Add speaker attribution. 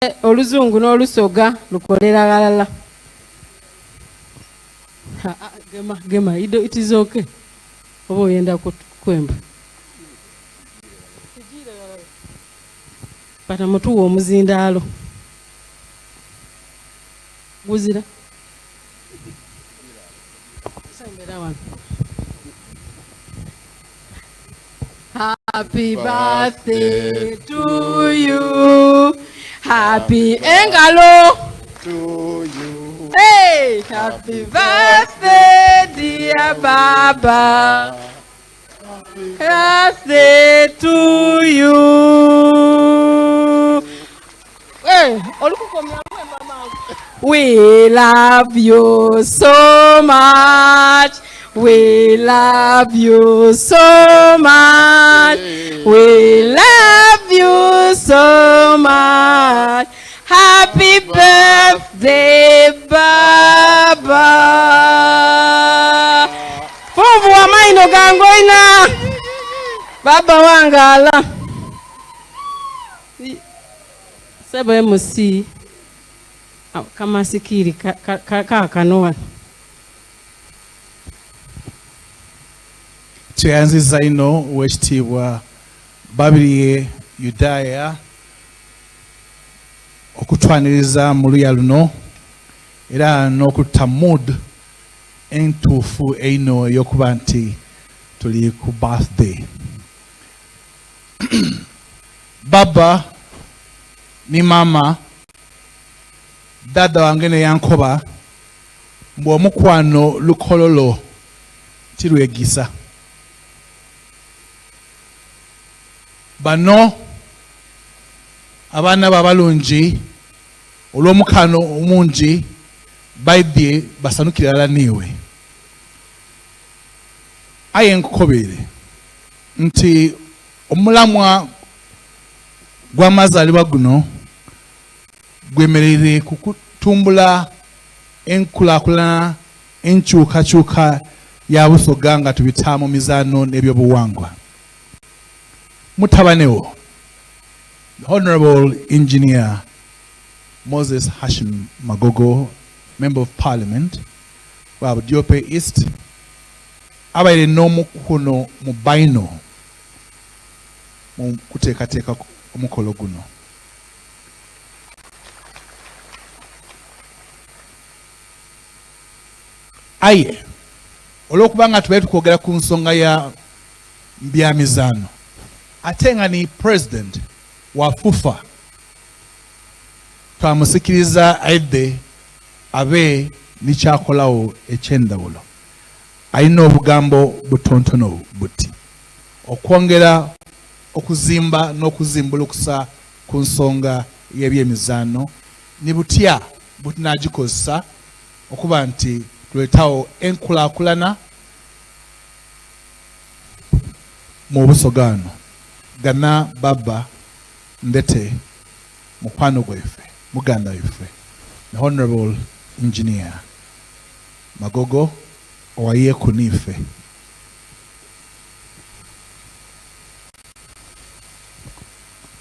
Speaker 1: oluzungu n'olusoga lukolera galala. Gema, it is okay. Oba oyenda kwemba. Pata mutuwa omuzindaalo. Guzira. Happy birthday to you. Happy engalo
Speaker 2: to you.
Speaker 1: Hey, happy birthday, dear Baba. Happy birthday to you. Hey, we love you so much. We love you so much. We love you so much. Happy birthday, Baba. Fuvu wa maino gangoina. Baba wangala. Sebo MC. Kama sikiri kanoa.
Speaker 2: Tuyanziza ino wekitiibwa Babiriye Yudaya okutwaniriza mu luya luno era n'okutta mood entuufu eino ey'okuba nti tuli ku birthday. Baba ni mama dada wange ne yankoba mbu omukwano lukololo kirwegisa. Bano abaana babalungi olw'omukano omungi baidye basanukira ala niwe. Aye nkukobere nti omulamwa gw'amazaalibwa guno gwemerere kukutumbula enkulaakulana enkyukakyuka ya Busoga nga tubitaamu mizaano n'ebyobuwangwa. Mutabanewo, the Honorable Engineer Moses Hashim Magogo, Member of Parliament, wa Budiope East, abaire n'omukono mu baino mu kuteekateeka omukolo guno. Aye, olw'okuba nga tubaire tukwogera ku nsonga ya byamizaano, ate nga ni president wa FUFA twamusikiriza aidde abe nikyakolawo ekyendawulo. Alina obugambo butontono buti okwongera okuzimba n'okuzimbulukusa ku nsonga y'ebyemizaano ni butya butunagikozesa okuba nti tuleetawo enkulaakulana mu Busoga wano. Gana Baba ndete mukwano gwaife muganda waife the Honorable Engineer Magogo owaye kunife